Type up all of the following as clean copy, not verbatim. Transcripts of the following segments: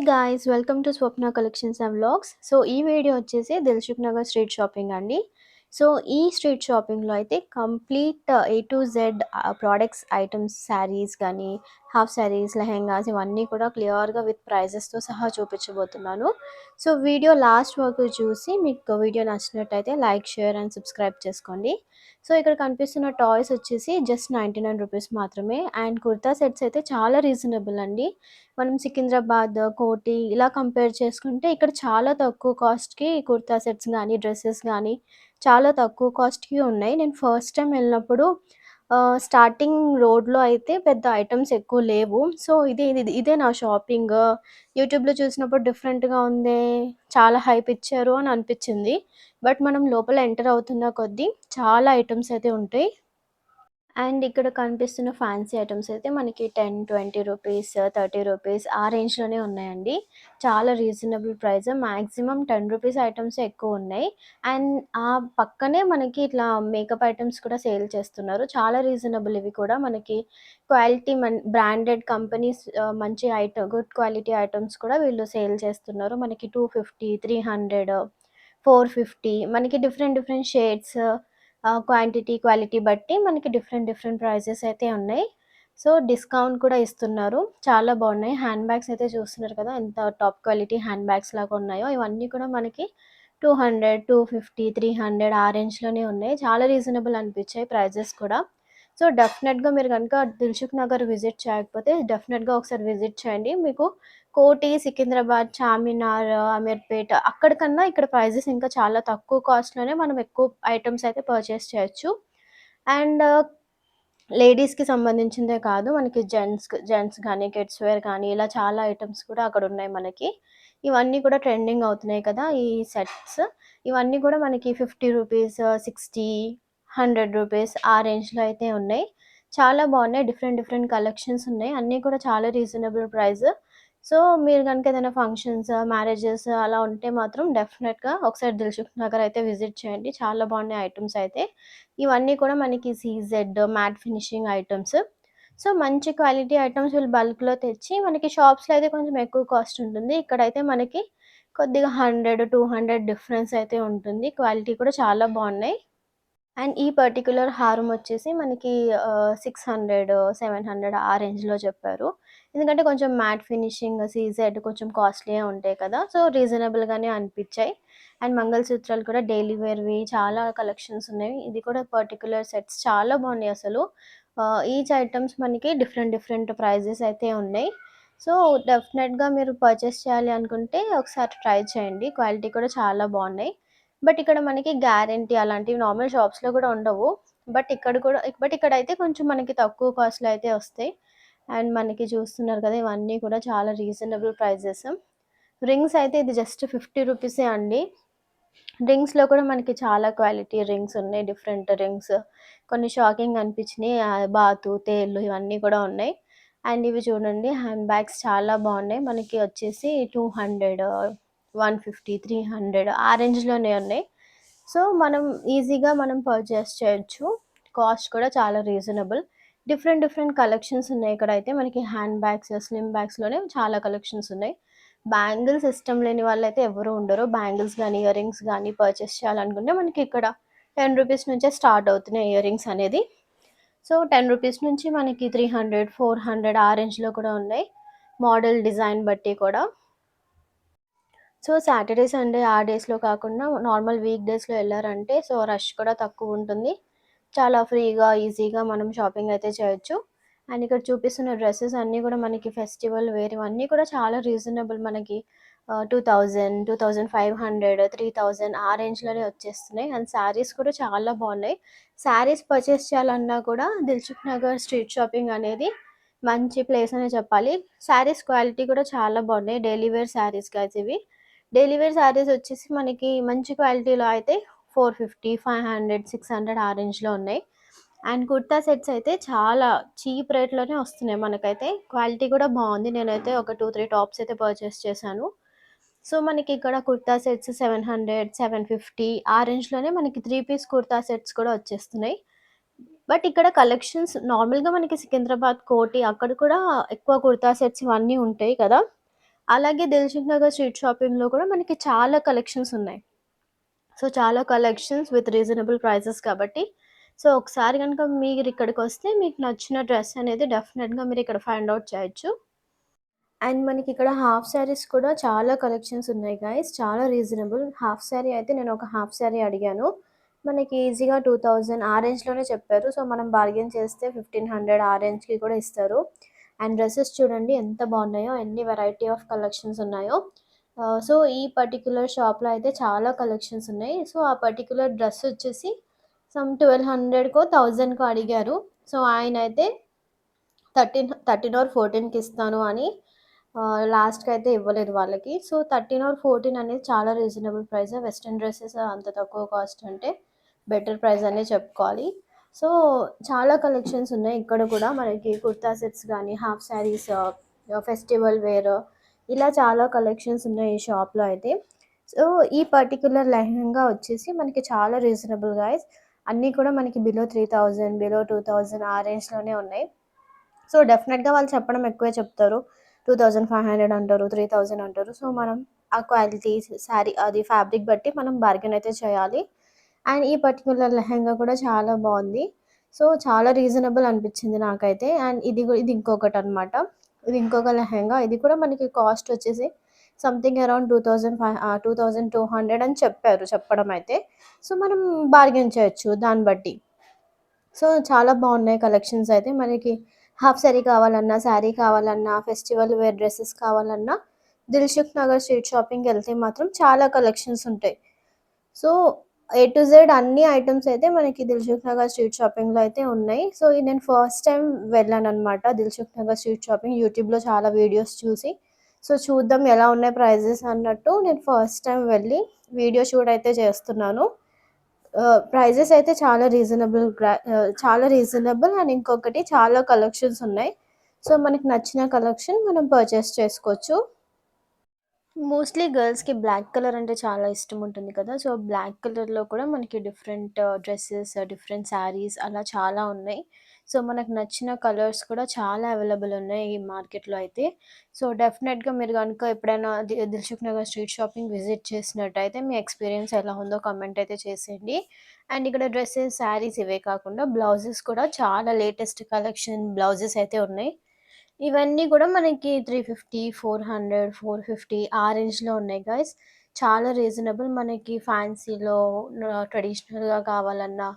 Guys, welcome to Swapna collections and vlogs. So ఈ video వచ్చేసి Dilsukh Nagar street shopping అండి. So ఈ స్ట్రీట్ షాపింగ్లో అయితే complete A to Z products items, saris కానీ, హాఫ్ శారీస్, లెహెంగాస్ ఇవన్నీ కూడా క్లియర్గా విత్ ప్రైజెస్తో సహా చూపించబోతున్నాను. సో వీడియో లాస్ట్ వరకు చూసి మీకు వీడియో నచ్చినట్టయితే లైక్, షేర్ అండ్ సబ్స్క్రైబ్ చేసుకోండి. సో ఇక్కడ కనిపిస్తున్న టాయ్స్ వచ్చేసి జస్ట్ 99 రూపీస్ మాత్రమే. అండ్ కుర్తా సెట్స్ అయితే చాలా రీజనబుల్ అండి. మనం సికింద్రాబాద్, కోటి ఇలా కంపేర్ చేసుకుంటే ఇక్కడ చాలా తక్కువ కాస్ట్‌కి కుర్తా సెట్స్ గానీ, డ్రెసెస్ గానీ చాలా తక్కువ కాస్ట్‌కి ఉన్నాయి. నేను ఫస్ట్ టైమ్ వెళ్ళినప్పుడు స్టార్టింగ్ రోడ్‌లో అయితే పెద్ద ఐటెమ్స్ ఎక్కువ లేవు. సో ఇదే నా షాపింగ్. యూట్యూబ్‌లో చూసినప్పుడు డిఫరెంట్‌గా ఉందే, చాలా హైప్ ఇచ్చారు అని అనిపిచ్చింది. బట్ మనం లోపల ఎంటర్ అవుతున్న కొద్దీ చాలా ఐటెమ్స్ అయితే ఉంటాయి. అండ్ ఇక్కడ కనిపిస్తున్న ఫ్యాన్సీ ఐటెమ్స్ అయితే మనకి 10, 20 రూపీస్, 30 రూపీస్ ఆ రేంజ్‌లోనే ఉన్నాయండి. చాలా రీజనబుల్ ప్రైస్. మాక్సిమం 10 రూపీస్ ఐటెమ్సే ఎక్కువున్నాయి. అండ్ ఆ పక్కనే మనకి ఇట్లా మేకప్ ఐటెమ్స్ కూడా సేల్ చేస్తున్నారు. చాలా రీజనబుల్ ఇవి కూడా. మనకి క్వాలిటీ బ్రాండెడ్ కంపెనీస్ మంచి గుడ్ క్వాలిటీ ఐటెమ్స్ కూడా వీళ్ళు సేల్ చేస్తున్నారు. మనకి 250, 300, 450 మనకి different different shades, quantity, quality బట్టి మనకి డిఫరెంట్ డిఫరెంట్ ప్రైజెస్ అయితే ఉన్నాయి. సో డిస్కౌంట్ కూడా ఇస్తున్నారు. చాలా బాగున్నాయి. హ్యాండ్ బ్యాగ్స్ అయితే చూస్తున్నారు కదా! ఎంత టాప్ క్వాలిటీ హ్యాండ్ బ్యాగ్స్ లాగా ఉన్నాయో. ఇవన్నీ కూడా మనకి 200, 250, 300 ఆ రేంజ్‌లోనే ఉన్నాయి. చాలా రీజనబుల్ అనిపించాయి ప్రైజెస్ కూడా. సో డెఫినెట్‌గా మీరు గనుక దిల్సుఖ్ నగర్ విజిట్ చేయకపోతే డెఫినెట్‌గా ఒకసారి విజిట్ చేయండి. మీకు కోటి, సికింద్రాబాద్, చార్మినార్, అమీర్పేట అక్కడికన్నా ఇక్కడ ప్రైజెస్ ఇంకా చాలా తక్కువ కాస్ట్‌లోనే మనం ఎక్కువ ఐటెమ్స్ అయితే పర్చేస్ చేయొచ్చు. అండ్ లేడీస్‌కి సంబంధించిందే కాదు, మనకి జెంట్స్ గానీ, కిడ్స్ వేర్ కానీ ఇలా చాలా ఐటెమ్స్ కూడా అక్కడున్నాయి మనకి. ఇవన్నీ కూడా ట్రెండింగ్ అవుతున్నాయి కదా! ఈ సెట్స్. ఇవన్నీ కూడా మనకి 50 రూపీస్, 60, 100 రూపీస్ ఆ రేంజ్‌లో అయితే ఉన్నాయి. చాలా బాగున్నాయి. డిఫరెంట్ డిఫరెంట్ కలెక్షన్స్ ఉన్నాయి. అన్నీ కూడా చాలా రీజనబుల్ ప్రైస్. సో మీరు గనుక ఏదైనా ఫంక్షన్స్, మ్యారేజెస్ అలా ఉంటే మాత్రం డెఫినెట్‌గా ఒకసారి దిల్సుఖ్ నగర్ అయితే విజిట్ చేయండి. చాలా బాగున్నాయి ఐటెమ్స్ అయితే. ఇవన్నీ కూడా మనకి CZ matte finishing items. So మంచి క్వాలిటీ ఐటెమ్స్ వీళ్ళు బల్క్‌లో తెచ్చి మనకి షాప్స్‌లో అయితే కొంచెం ఎక్కువ కాస్ట్ ఉంటుంది. ఇక్కడైతే మనకి కొద్దిగా 100, 200 డిఫరెన్స్ అయితే ఉంటుంది. క్వాలిటీ కూడా చాలా బాగున్నాయి. అండ్ ఈ పర్టిక్యులర్ హారం వచ్చేసి మనకి 600, 700 ఆ రేంజ్‌లో చెప్పారు. ఎందుకంటే కొంచెం మ్యాట్ ఫినిషింగ్, సీజెడ్ కొంచెం కాస్ట్‌లీయే ఉంటాయి కదా! సో రీజనబుల్‌గానే అనిపిచ్చాయి. అండ్ మంగళసూత్రాలు కూడా డైలీ వేర్‌వి చాలా కలెక్షన్స్ ఉన్నాయి. ఇది కూడా పర్టిక్యులర్ సెట్స్ చాలా బాగున్నాయి అసలు. ఈచ్ ఐటెమ్స్ మనకి డిఫరెంట్ డిఫరెంట్ ప్రైజెస్ అయితే ఉన్నాయి. సో డెఫినెట్‌గా మీరు పర్చేస్ చేయాలి అనుకుంటే ఒకసారి ట్రై చేయండి. క్వాలిటీ కూడా చాలా బాగున్నాయి. బట్ ఇక్కడ మనకి గ్యారంటీ అలాంటివి నార్మల్ షాప్స్‌లో కూడా ఉండవు. బట్ ఇక్కడైతే కొంచెం మనకి తక్కువ కాస్ట్‌లో అయితే వస్తాయి. అండ్ మనకి చూస్తున్నారు కదా! ఇవన్నీ కూడా చాలా రీజనబుల్ ప్రైజెస్. రింగ్స్ అయితే ఇది జస్ట్ 50 రూపీసే అండి. రింగ్స్‌లో కూడా మనకి చాలా క్వాలిటీ రింగ్స్ ఉన్నాయి. Different rings. కొన్ని షాకింగ్ అనిపించినియి. బాతు, తేళ్ళు ఇవన్నీ కూడా ఉన్నాయి. అండ్ ఇవి చూడండి, హ్యాండ్ బ్యాగ్స్ చాలా బాగున్నాయి. మనకి వచ్చేసి 200, 150, 300 ఆ రేంజ్‌లోనే ఉన్నాయి. సో మనం ఈజీగా పర్చేస్ చేయొచ్చు. కాస్ట్ కూడా చాలా రీజనబుల్. డిఫరెంట్ డిఫరెంట్ కలెక్షన్స్ ఉన్నాయి. ఇక్కడైతే మనకి హ్యాండ్ బ్యాగ్స్, స్లిమ్ బ్యాగ్స్‌లోనే చాలా కలెక్షన్స్ ఉన్నాయి. బ్యాంగిల్స్ ఇష్టం లేని వాళ్ళైతే ఎవరు ఉండరు. బ్యాంగిల్స్ గానీ, ఇయర్ రింగ్స్ గానీ పర్చేస్ చేయాలనుకుంటే మనకి ఇక్కడ 10 రూపీస్ నుంచే స్టార్ట్ అవుతున్నాయి ఇయర్ రింగ్స్ అనేది. సో 10 రూపీస్ నుంచి మనకి 300, 400 ఆ రేంజ్‌లో కూడా ఉన్నాయి. మోడల్, డిజైన్ బట్టి కూడా. సో సాటర్‌డే, సండే ఆ డేస్‌లో కాకుండా నార్మల్ వీక్ డేస్‌లో ఎళ్లారంటే సో రష్ కూడా తక్కువుంటుంది. చాలా ఫ్రీగా, ఈజీగా మనం షాపింగ్ అయితే చేయొచ్చు. అండ్ ఇక్కడ చూపిస్తున్న డ్రెసెస్ అన్నీ కూడా మనకి ఫెస్టివల్ వేర్ ఇవన్నీ కూడా చాలా రీజనబుల్. మనకి 2000, 2500, 3000 ఆ రేంజ్‌లోనే వచ్చేస్తున్నాయి. అండ్ శారీస్ కూడా చాలా బాగున్నాయి. శారీస్ పర్చేస్ చేయాలన్నా కూడా దిల్సుఖ్ నగర్ స్ట్రీట్ షాపింగ్ అనేది మంచి ప్లేస్ అనే చెప్పాలి. శారీస్ క్వాలిటీ కూడా చాలా బాగున్నాయి. డైలీ వేర్ శారీస్ గైస్ ఇవి. డైలీ వేర్ శారీస్ వచ్చేసి మనకి మంచి క్వాలిటీలో అయితే 450, 500, 600 ఆ రేంజ్‌లో ఉన్నాయి. అండ్ కుర్తా సెట్స్ అయితే చాలా చీప్ రేట్‌లోనే వస్తున్నాయి మనకైతే. క్వాలిటీ కూడా బాగుంది. నేనైతే ఒక 2, 3 టాప్స్ అయితే పర్చేస్ చేశాను. సో మనకి ఇక్కడ కుర్తా సెట్స్ 700, 750 ఆ రేంజ్‌లోనే మనకి 3 పీస్ కుర్తా సెట్స్ కూడా వచ్చేస్తున్నాయి. బట్ ఇక్కడ కలెక్షన్స్ నార్మల్‌గా మనకి సికింద్రాబాద్, కోటి అక్కడ కూడా ఎక్కువ కుర్తా సెట్స్ ఇవన్నీ ఉంటాయి కదా! అలాగే దిల్‌సుఖ్ నగర్ స్ట్రీట్ షాపింగ్‌లో కూడా మనకి చాలా కలెక్షన్స్ ఉన్నాయి. సో, చాలా కలెక్షన్స్ విత్ రీజనబుల్ ప్రైజెస్ కాబట్టి, సో, ఒకసారి గనుక మీరిక్కడికొస్తే మీకు నచ్చిన డ్రెస్ అనేది డెఫినెట్‌గా మీరిక్కడ ఫైండ్ ఔట్ చేయొచ్చు. అండ్ మనకిక్కడ హాఫ్ సారీస్ కూడా చాలా కలెక్షన్స్ ఉన్నాయి గైస్. చాలా రీజనబుల్. హాఫ్ సారీ అయితే నేను ఒక హాఫ్ సారీ అడిగాను. మనకి ఈజీగా 2000 ఆ రేంజ్‌లోనే చెప్పారు. సో, మనం బార్గెయిన్ చేస్తే 1500 ఆ రేంజ్‌కి కూడా ఇస్తారు. అండ్ డ్రెసెస్ చూడండి ఎంత బాగున్నాయో, ఎన్ని వెరైటీ ఆఫ్ కలెక్షన్స్ ఉన్నాయో. సో, ఈ పర్టిక్యులర్ షాప్‌లో అయితే చాలా కలెక్షన్స్ ఉన్నాయి. సో, ఆ పర్టిక్యులర్ డ్రెస్ వచ్చేసి సమ్ 1200కో, 1000కో అడిగారు. సో, ఆయనైతే 13 ఆర్ 14కి ఇస్తాను అని లాస్ట్‌కి అయితే ఇవ్వలేదు వాళ్ళకి. సో, 13 ఆర్ 14 అనేది చాలా రీజనబుల్ ప్రైస్. వెస్టర్న్ డ్రెసెస్ అంత తక్కువ కాస్ట్ అంటే బెటర్ ప్రైస్ అనే చెప్పుకోవాలి. సో, చాలా కలెక్షన్స్ ఉన్నాయి ఇక్కడ కూడా మనకి కుర్తా సెట్స్ గానీ, హాఫ్ సారీస్, ఫెస్టివల్ వేర్ ఇలా చాలా కలెక్షన్స్ ఉన్నాయి ఈ షాప్‌లో అయితే. సో, ఈ పర్టిక్యులర్ లెహెంగా వచ్చేసి మనకి చాలా రీజనబుల్ గైస్. అన్నీ కూడా మనకి బిలో 3000, బిలో 2000 ఆ రేంజ్‌లోనే ఉన్నాయి. సో, డెఫినెట్‌గా వాళ్ళు చెప్పడం ఎక్కువే చెప్తారు. 2500 అంటారు, 3000 అంటారు. సో, మనం ఆ క్వాలిటీ శారీ అది ఫ్యాబ్రిక్ బట్టి మనం బార్గెన్ అయితే చేయాలి. అండ్ ఈ పర్టిక్యులర్ లెహెంగా కూడా చాలా బావుంది. సో, చాలా రీజనబుల్ అనిపించింది నాకైతే. అండ్ ఇది ఇంకొకటనమాట. ఇది ఇంకొక లెహెంగా. ఇది కూడా మనకి కాస్ట్ వచ్చేసి సంథింగ్ అరౌండ్ 2200 అని చెప్పారు చెప్పడం అయితే. సో, మనం బార్గెన్ చేయొచ్చు దాన్ని బట్టి. సో, చాలా బాగున్నాయి కలెక్షన్స్ అయితే. మనకి హాఫ్ సారీ కావాలన్నా, శారీ కావాలన్నా, ఫెస్టివల్ వేర్ డ్రెసెస్ కావాలన్నా, దిల్‌సుఖ్ నగర్ స్ట్రీట్ షాపింగ్‌కెళ్తే మాత్రం చాలా కలెక్షన్స్ ఉంటాయి. సో, ఏ టు జెడ్ అన్ని ఐటెమ్స్ అయితే మనకి దిల్‌సుఖ్ నగర్ స్ట్రీట్ షాపింగ్‌లో అయితే ఉన్నాయి. సో, ఇది నేను ఫస్ట్ టైమ్ వెళ్ళాననమాట దిల్‌సుఖ్ నగర్ స్ట్రీట్ షాపింగ్. యూట్యూబ్‌లో చాలా వీడియోస్ చూసి, సో, చూద్దాం ఎలా ఉన్నాయి ప్రైజెస్ అన్నట్టు నేను ఫస్ట్ టైమ్ వెళ్ళి వీడియో షూట్ అయితే చేస్తున్నాను. ప్రైజెస్ అయితే చాలా రీజనబుల్ అండ్ ఇంకొకటి చాలా కలెక్షన్స్ ఉన్నాయి. సో, మనకి నచ్చిన కలెక్షన్ మనం పర్చేస్ చేసుకోవచ్చు. మోస్ట్‌లీ గర్ల్స్‌కి బ్లాక్ కలర్ అంటే చాలా ఇష్టం ఉంటుంది కదా! సో, బ్లాక్ కలర్‌లో కూడా మనకి డిఫరెంట్ డ్రెసెస్, డిఫరెంట్ శారీస్ అలా చాలా ఉన్నాయి. సో, మనకు నచ్చిన కలర్స్ కూడా చాలా అవైలబుల్ ఉన్నాయి ఈ మార్కెట్‌లో అయితే. సో, డెఫినెట్‌గా మీరు గనుక ఎప్పుడైనా Dilsukh Nagar street shopping visit చేసినట్టయితే మీ ఎక్స్‌పీరియన్స్ ఎలా ఉందో కామెంట్ అయితే చేసేయండి. అండ్ ఇక్కడ డ్రెసెస్, శారీస్ ఇవే కాకుండా బ్లౌజెస్ కూడా చాలా లేటెస్ట్ కలెక్షన్ బ్లౌజెస్ అయితే ఉన్నాయి. ఇవన్నీ గూడా మనకి 350, 400, 450 ఆ రేంజ్‌లో ఉన్నాయి గైస్. చాలా రీజనబుల్. మనకి ఫ్యాన్సీలో ట్రెడిషనల్‌గా కావాలన్నా,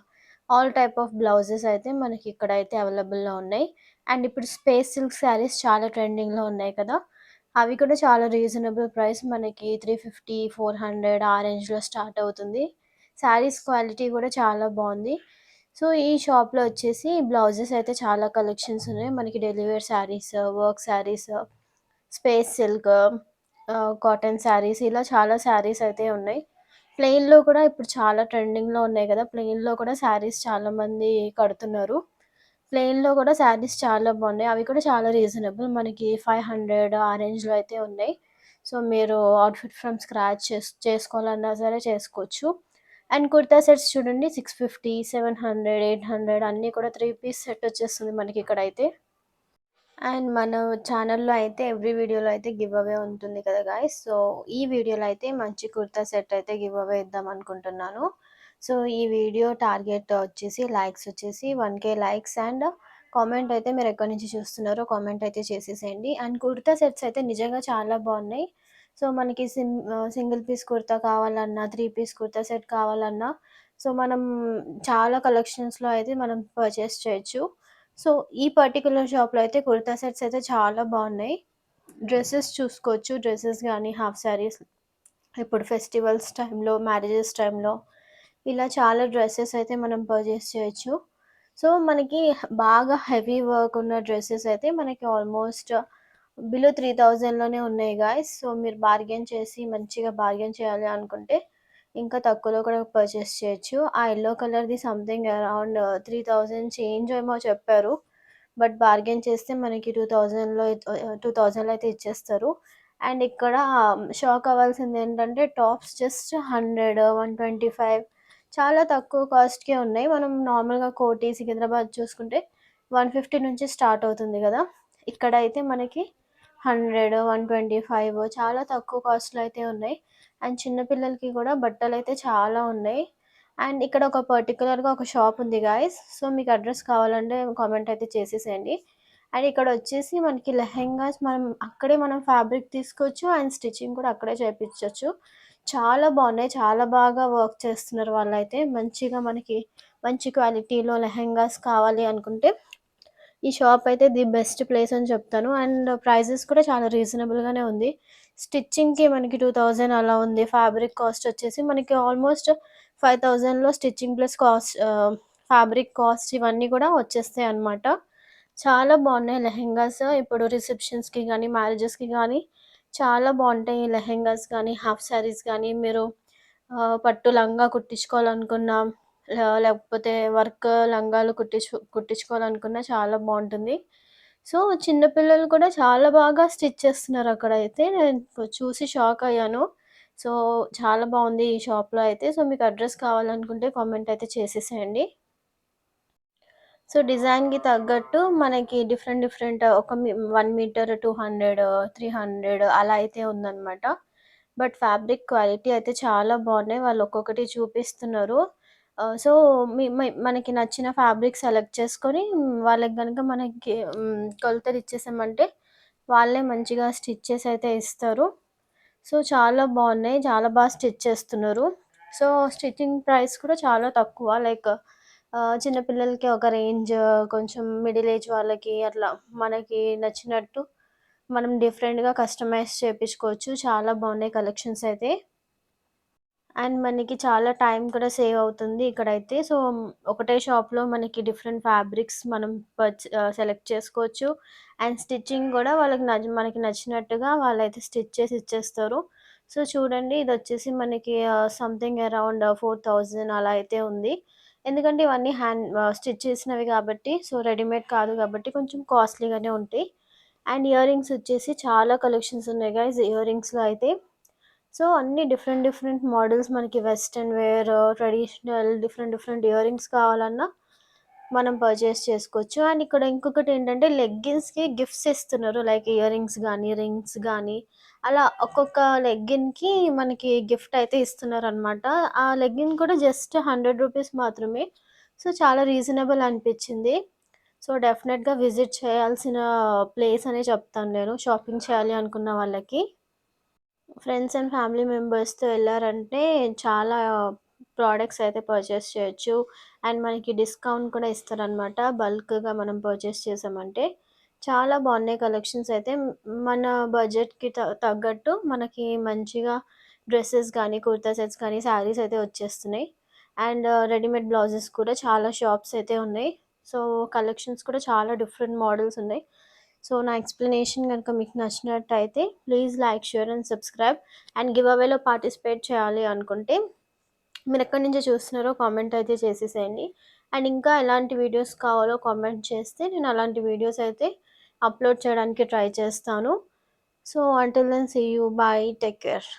ఆల్ టైప్ ఆఫ్ బ్లౌజెస్ అయితే మనకి ఇక్కడైతే అవైలబుల్‌లో ఉన్నాయి. అండ్ ఇప్పుడు స్పేస్ సిల్క్ శారీస్ చాలా ట్రెండింగ్‌లో ఉన్నాయి కదా! అవి కూడా చాలా రీజనబుల్ ప్రైస్ మనకి 350, 400 ఆ రేంజ్‌లో స్టార్ట్ అవుతుంది. శారీస్ క్వాలిటీ గూడా చాలా బావుంది. సో, ఈ షాప్‌లో వచ్చేసి బ్లౌజెస్ అయితే చాలా కలెక్షన్స్ ఉన్నాయి. మనకి daily wear saris, work saris, space silk, cotton saris ఇలా చాలా శారీస్ అయితే ఉన్నాయి. ప్లెయిన్‌లో కూడా ఇప్పుడు చాలా ట్రెండింగ్‌లో ఉన్నాయి కదా! ప్లెయిన్‌లో కూడా శారీస్ చాలామంది కడుతున్నారు. ప్లెయిన్‌లో కూడా శారీస్ చాలా బాగున్నాయి. అవి కూడా చాలా రీజనబుల్. మనకి 500 ఆ రేంజ్‌లో అయితే ఉన్నాయి. సో, మీరు అవుట్‌ఫిట్ ఫ్రమ్ స్క్రాచ్ చేసుకోవాలన్నా సరే చేసుకోవచ్చు. అండ్ కుర్తా సెట్స్ చూడండి 650, 700, 800 అన్నీ కూడా 3 పీస్ సెట్ వచ్చేస్తుంది మనకిక్కడైతే. అండ్ మన ఛానల్‌లో అయితే ఎవ్రీ వీడియోలో అయితే గివ్ అవే ఉంటుంది కదా గైస్. సో, ఈ వీడియోలో అయితే మంచి కుర్తా సెట్ అయితే గివ్ అవే ఇద్దాం అనుకుంటున్నాను. సో, ఈ వీడియో టార్గెట్ వచ్చేసి లైక్స్ వచ్చేసి 1,000 లైక్స్ అండ్ కామెంట్ అయితే మీరు ఎక్కడి నుంచి చూస్తున్నారో కామెంట్ అయితే చేసేసేయండి. అండ్ కుర్తా సెట్స్ అయితే నిజంగా చాలా బాగున్నాయి. సో, మనకి సింగిల్ పీస్ కుర్తా కావాలన్నా, 3 పీస్ కుర్తా సెట్ కావాలన్నా, సో, మనం చాలా కలెక్షన్స్‌లో అయితే మనం పర్చేస్ చేయొచ్చు. సో, ఈ పర్టిక్యులర్ షాప్‌లో అయితే కుర్తా సెట్స్ అయితే చాలా బావున్నాయి. డ్రెసెస్ చూసుకోవచ్చు. డ్రెసెస్ గానీ, హాఫ్ సారీస్ ఇప్పుడు ఫెస్టివల్స్ టైంలో, మ్యారేజెస్ టైంలో ఇలా చాలా డ్రెసెస్ అయితే మనం పర్చేస్ చేయొచ్చు. సో, మనకి బాగా హెవీ వర్క్ ఉన్న డ్రెసెస్ అయితే మనకి ఆల్మోస్ట్ బిలో 3000లోనే ఉన్నాయి గాయ్స్. సో, మీరు బార్గెయిన్ చేసి మంచిగా బార్గెయిన్ చేయాలి అనుకుంటే ఇంకా తక్కువలో కూడా పర్చేస్ చేయొచ్చు. ఆ యెల్లో కలర్‌ది సంథింగ్ అరౌండ్ 3000 చేంజ్ ఏమో చెప్పారు. బట్ బార్గెయిన్ చేస్తే మనకి 2000లో అయితే ఇచ్చేస్తారు. అండ్ ఇక్కడ షాక్ అవ్వాల్సిందేంటంటే టాప్స్ జస్ట్ 100, 125 చాలా తక్కువ కాస్ట్‌కే ఉన్నాయి. మనం నార్మల్‌గా కోటి, సికింద్రాబాద్ చూసుకుంటే 150 నుంచి స్టార్ట్ అవుతుంది గదా! ఇక్కడైతే మనకి 100, 125 చాలా తక్కువ కాస్ట్‌లో అయితే ఉన్నాయి. అండ్ చిన్న పిల్లలకి కూడా బట్టలైతే చాలా ఉన్నాయి. అండ్ ఇక్కడ ఒక పర్టిక్యులర్‌గా ఒక షాప్ ఉంది గాయ్స్. సో, మీకు అడ్రెస్ కావాలంటే కామెంట్ అయితే చేసేసేయండి. అండ్ ఇక్కడొచ్చేసి మనకి లెహెంగాస్ మనం ఫ్యాబ్రిక్ తీసుకోవచ్చు. అండ్ స్టిచ్చింగ్ కూడా అక్కడే చేపిచ్చొచ్చు. చాలా బావున్నాయి. చాలా బాగా వర్క్ చేస్తున్నారు వాళ్ళైతే. మంచిగా మనకి మంచి క్వాలిటీలో లెహెంగాస్ కావాలి అనుకుంటే ఈ షాప్ అయితే ది బెస్ట్ ప్లేస్ అని చెప్తాను. అండ్ ప్రైజెస్ కూడా చాలా రీజనబుల్‌గానే ఉంది. స్టిచ్చింగ్‌కి మనకి 2000 అలా ఉంది. ఫ్యాబ్రిక్ కాస్ట్ వచ్చేసి మనకి ఆల్మోస్ట్ 5000లో స్టిచ్చింగ్ ప్లస్ ఫ్యాబ్రిక్ కాస్ట్ ఇవన్నీ కూడా వచ్చేస్తాయన్నమాట. చాలా బాగున్నాయి లెహెంగాస్. ఇప్పుడు రిసెప్షన్స్‌కి గానీ, మ్యారేజెస్‌కి గానీ చాలా బావుంటాయి. ఈ లెహెంగాస్ గానీ, హాఫ్ సారీస్ గానీ మీరు పట్టు లంగా కుట్టించుకోవాలనుకున్నా లేకపోతే వర్క్ లంగాలు కుట్టించుకోవాలనుకున్నా చాలా బావుంటుంది. సో, చిన్న పిల్లలు కూడా చాలా బాగా స్టిచ్ చేస్తున్నారు అక్కడైతే. నేను చూసి షాక్ అయ్యాను. సో, చాలా బావుంది ఈ షాప్‌లో అయితే. సో, మీకు అడ్రెస్ కావాలనుకుంటే కామెంట్ అయితే చేసేసేయండి. సో, డిజైన్‌కి తగ్గట్టు మనకి డిఫరెంట్ డిఫరెంట్ 1 మీటర్ 200, 300 అలా అయితే ఉందనమాట. బట్ ఫ్యాబ్రిక్ క్వాలిటీ అయితే చాలా బావున్నాయి. వాళ్ళు ఒక్కొక్కటి చూపిస్తున్నారు. సో, మనకి నచ్చిన ఫ్యాబ్రిక్ సెలెక్ట్ చేసుకొని వాళ్ళకి గనుక కొలతలు ఇచ్చేసామంటే వాళ్ళే మంచిగా స్టిచ్ చేసి అయితే ఇస్తారు. సో, చాలా బావున్నాయి. చాలా స్టిచ్ చేస్తున్నారు. సో, స్టిచ్చింగ్ ప్రైస్ కూడా చాలా తక్కువ. లైక్ చిన్న పిల్లలకి ఒక రేంజ్, కొంచెం మిడిల్ ఏజ్ వాళ్ళకి అట్లా మనకి నచ్చినట్టు మనం డిఫరెంట్‌గా కస్టమైజ్ చేపించుకోవచ్చు. చాలా బావున్నాయి కలెక్షన్స్ అయితే. అండ్ మనకి చాలా టైం కూడా సేవ్ అవుతుంది ఇక్కడైతే. సో, ఒకటే షాప్‌లో మనకి డిఫరెంట్ ఫ్యాబ్రిక్స్ మనం సెలెక్ట్ చేసుకోవచ్చు. అండ్ స్టిచ్చింగ్ గూడా మనకి నచ్చినట్టుగా వాళ్ళైతే స్టిచ్ చేసి ఇచ్చేస్తారు. సో, చూడండి ఇదొచ్చేసి మనకి సంథింగ్ అరౌండ్ 4000 అలా అయితే ఉంది. ఎందుకంటే ఇవన్నీ స్టిచ్ చేసినవి కాబట్టి, సో, రెడీమేడ్ కాదు కాబట్టి కొంచెం కాస్ట్‌లీగానే ఉంటాయి. అండ్ ఇయర్ రింగ్స్ వచ్చేసి చాలా కలెక్షన్స్ ఉన్నాయి గైస్ ఇయర్ రింగ్స్‌లో అయితే. సో, అన్నీ డిఫరెంట్ డిఫరెంట్ మోడల్స్ మనకి western wear, traditional different different earrings కావాలన్నా మనం పర్చేస్ చేసుకోవచ్చు. అండ్ ఇక్కడ ఇంకొకటేంటంటే లెగ్గిన్స్‌కి గిఫ్ట్స్ ఇస్తున్నారు. లైక్ ఇయర్ రింగ్స్ గానీ, రింగ్స్ గానీ అలా ఒక్కొక్క లెగ్గిన్‌కి మనకి గిఫ్ట్ అయితే ఇస్తున్నారనమాట. ఆ లెగ్గిన్ కూడా జస్ట్ రూ. 100 మాత్రమే. సో, చాలా రీజనబుల్ అనిపిచ్చింది. సో, డెఫినెట్‌గా విజిట్ చేయాల్సిన ప్లేస్ అనే చెప్తాను నేను షాపింగ్ చేయాలి అనుకున్న వాళ్ళకి. ఫ్రెండ్స్ అండ్ ఫ్యామిలీ మెంబర్స్‌తో ఎళ్లారంటే చాలా ప్రొడక్ట్స్ అయితే పర్చేస్ చేయొచ్చు. అండ్ మనకి డిస్కౌంట్ కూడా ఇస్తారనమాట. బల్క్‌గా మనం పర్చేస్ చేసామంటే. చాలా బాగున్నాయి కలెక్షన్స్ అయితే. మన బడ్జెట్‌కి తగ్గట్టు మనకి మంచిగా డ్రెసెస్ గానీ, కుర్తా సెట్స్ కానీ, శారీస్ అయితే వచ్చేస్తున్నాయి. అండ్ రెడీమేడ్ బ్లౌజెస్ కూడా చాలా షాప్స్ అయితే ఉన్నాయి. సో, కలెక్షన్స్ కూడా చాలా డిఫరెంట్ మోడల్స్ ఉన్నాయి. సో, నా ఎక్స్‌ప్లనేషన్ గనుక మీకు నచ్చినట్టయితే please like, share and subscribe. And గివ్ అవేలో పార్టిసిపేట్ చేయాలి అనుకుంటే మీరెక్కడి నుంచి చూస్తున్నారో కామెంట్ అయితే చేసేసేయండి. అండ్ ఇంకా ఎలాంటి వీడియోస్ కావాలో కామెంట్ చేస్తే నేను అలాంటి వీడియోస్ అయితే అప్లోడ్ చేయడానికి ట్రై చేస్తాను. So, until then see you. Bye. Take care.